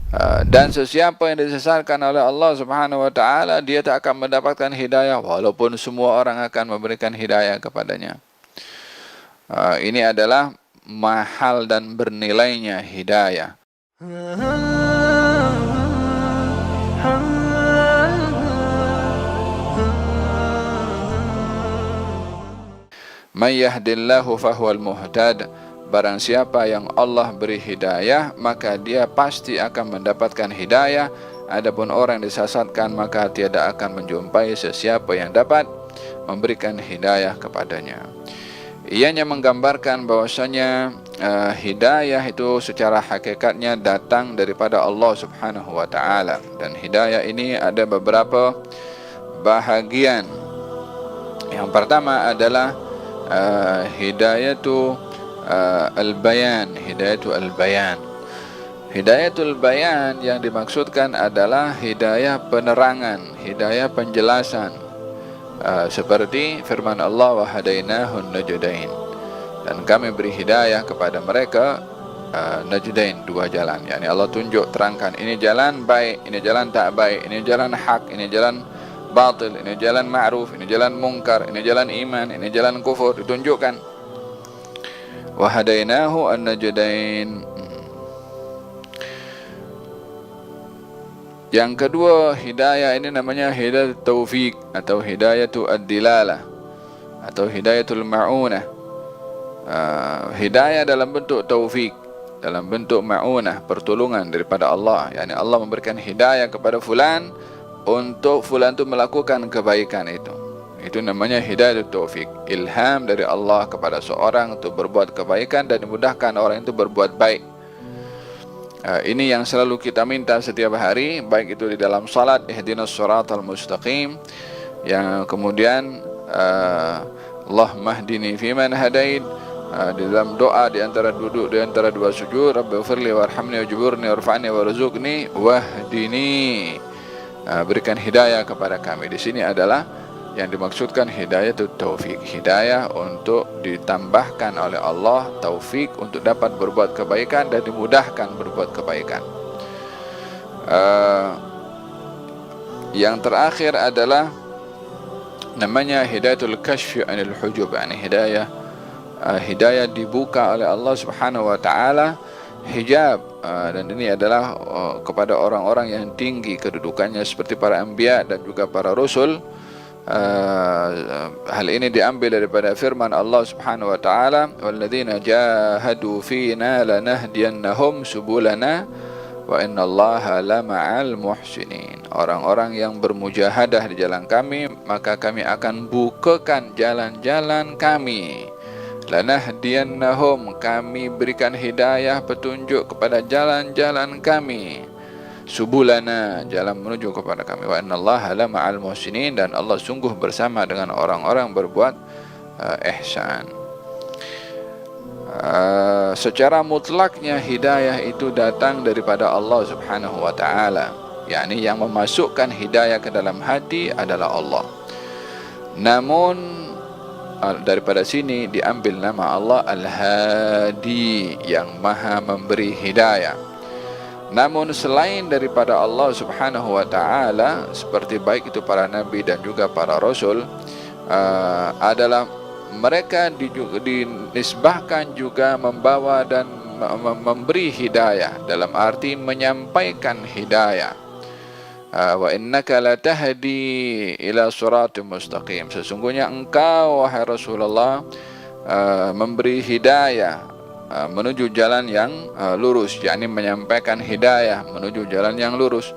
Dan sesiapa yang disesatkan oleh Allah Subhanahu wa taala, dia tak akan mendapatkan hidayah walaupun semua orang akan memberikan hidayah kepadanya. Ini adalah mahal dan bernilainya hidayah. May yahdillahu fahuwal muhtad. Barang siapa yang Allah beri hidayah, maka dia pasti akan mendapatkan hidayah. Adapun orang yang disesatkan, maka tiada akan menjumpai sesiapa yang dapat memberikan hidayah kepadanya. Ianya menggambarkan bahwasanya hidayah itu secara hakikatnya datang daripada Allah Subhanahu wa taala, dan hidayah ini ada beberapa bahagian. Yang pertama adalah hidayatu al-bayan. Hidayatul bayan yang dimaksudkan adalah hidayah penerangan, hidayah penjelasan, seperti firman Allah, wa hadainahun najdain, dan kami beri hidayah kepada mereka najdain, dua jalan. Yani Allah tunjuk, terangkan, ini jalan baik, ini jalan tak baik, ini jalan hak, ini jalan batil, ini jalan ma'ruf, ini jalan mungkar, ini jalan iman, ini jalan kufur, ditunjukkan. Wa hadainahu an-najdain. Yang kedua, hidayah ini namanya hidayah taufik atau hidayatu ad-dilalah atau hidayatul ma'unah. Hidayah dalam bentuk taufik, dalam bentuk ma'unah, pertolongan daripada Allah. Yani Allah memberikan hidayah kepada fulan untuk fulan itu melakukan kebaikan itu. Itu namanya hidayatul taufik, ilham dari Allah kepada seorang untuk berbuat kebaikan dan dimudahkan orang itu berbuat baik. Ini yang selalu kita minta setiap hari, baik itu di dalam salat, ihdinas siratal mustaqim, yang kemudian Allahumma hdini fiman hadait, di dalam doa di antara duduk, di antara dua sujud, Rabbighfirli warhamni wajburni warfa'ni warzuqni wahdini, berikan hidayah kepada kami. Di sini adalah yang dimaksudkan hidayah itu taufik, hidayah untuk ditambahkan oleh Allah taufik untuk dapat berbuat kebaikan dan dimudahkan berbuat kebaikan. Yang terakhir adalah namanya hidayatul kashfi anil hujub, yani hidayah dibuka oleh Allah Subhanahu wa taala hijab, dan ini adalah kepada orang-orang yang tinggi kedudukannya seperti para anbiya dan juga para rasul. Hal ini diambil daripada firman Allah Subhanahu wa taala, walladzina jahadu fina lanahdiyannahum subulana wa innallaha lama'al muhsinin. Orang-orang yang bermujahadah di jalan kami, maka kami akan bukakan jalan-jalan kami. Lanahdiyannahum, kami berikan hidayah, petunjuk kepada jalan-jalan kami. Subulana, jalan menuju kepada kami. Wa innallaha lama'al muhsinin, dan Allah sungguh bersama dengan orang-orang berbuat ihsan. Secara mutlaknya hidayah itu datang daripada Allah Subhanahu wa taala, yakni yang memasukkan hidayah ke dalam hati adalah Allah. Namun daripada sini diambil nama Allah Al-Hadi, yang maha memberi hidayah. Namun selain daripada Allah Subhanahu wa taala, seperti baik itu para nabi dan juga para rasul, adalah mereka dinisbahkan juga membawa dan memberi hidayah, dalam arti menyampaikan hidayah. Wa innaka latahdi ila siratim mustaqim, sesungguhnya engkau wahai Rasulullah memberi hidayah menuju jalan yang lurus, yakni menyampaikan hidayah menuju jalan yang lurus.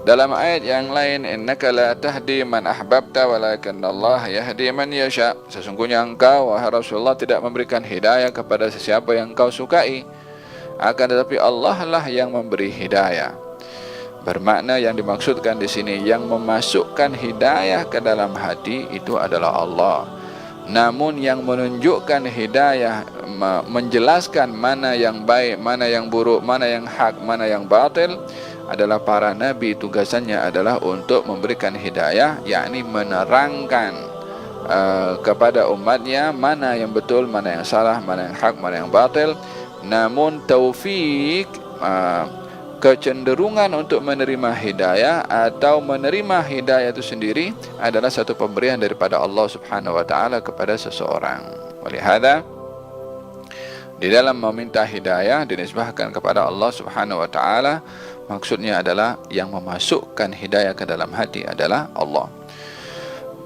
Dalam ayat yang lain, innaka la tahdi man ahbabta walakinnallaha yahdi man yasha, sesungguhnya engkau wahai Rasulullah tidak memberikan hidayah kepada sesiapa yang engkau sukai, akan tetapi Allah lah yang memberi hidayah. Bermakna yang dimaksudkan di sini, yang memasukkan hidayah ke dalam hati itu adalah Allah. Namun yang menunjukkan hidayah, menjelaskan mana yang baik, mana yang buruk, mana yang hak, mana yang batil, adalah para nabi. Tugasannya adalah untuk memberikan hidayah, yakni menerangkan kepada umatnya mana yang betul, mana yang salah, mana yang hak, mana yang batil. Namun taufik, kecenderungan untuk menerima hidayah atau menerima hidayah itu sendiri adalah satu pemberian daripada Allah Subhanahu wa taala kepada seseorang. Walihada di dalam meminta hidayah dinisbahkan kepada Allah Subhanahu wa taala, maksudnya adalah yang memasukkan hidayah ke dalam hati adalah Allah.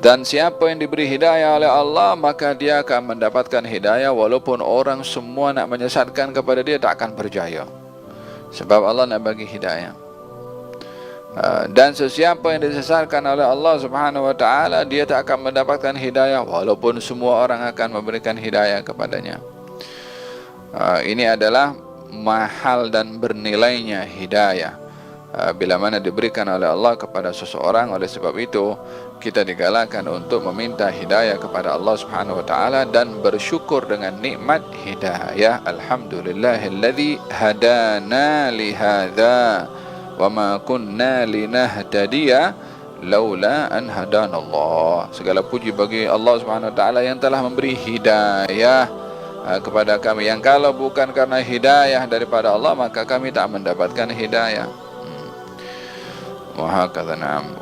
Dan siapa yang diberi hidayah oleh Allah, maka dia akan mendapatkan hidayah walaupun orang semua nak menyesatkan kepada dia, tak akan berjaya. Sebab Allah nak bagi hidayah. Dan sesiapa yang disesatkan oleh Allah Subhanahu wa taala, dia tak akan mendapatkan hidayah walaupun semua orang akan memberikan hidayah kepadanya. Ini adalah mahal dan bernilainya hidayah bila mana diberikan oleh Allah kepada seseorang. Oleh sebab itu kita digalakkan untuk meminta hidayah kepada Allah Subhanahu wa taala dan bersyukur dengan nikmat hidayah. Alhamdulillahilladzi hadana li hadza wa ma kunna linahtadiya laula an hadanallah. Segala puji bagi Allah Subhanahu wa taala yang telah memberi hidayah kepada kami, yang kalau bukan karena hidayah daripada Allah maka kami tak mendapatkan hidayah. Wa hakadha na'am.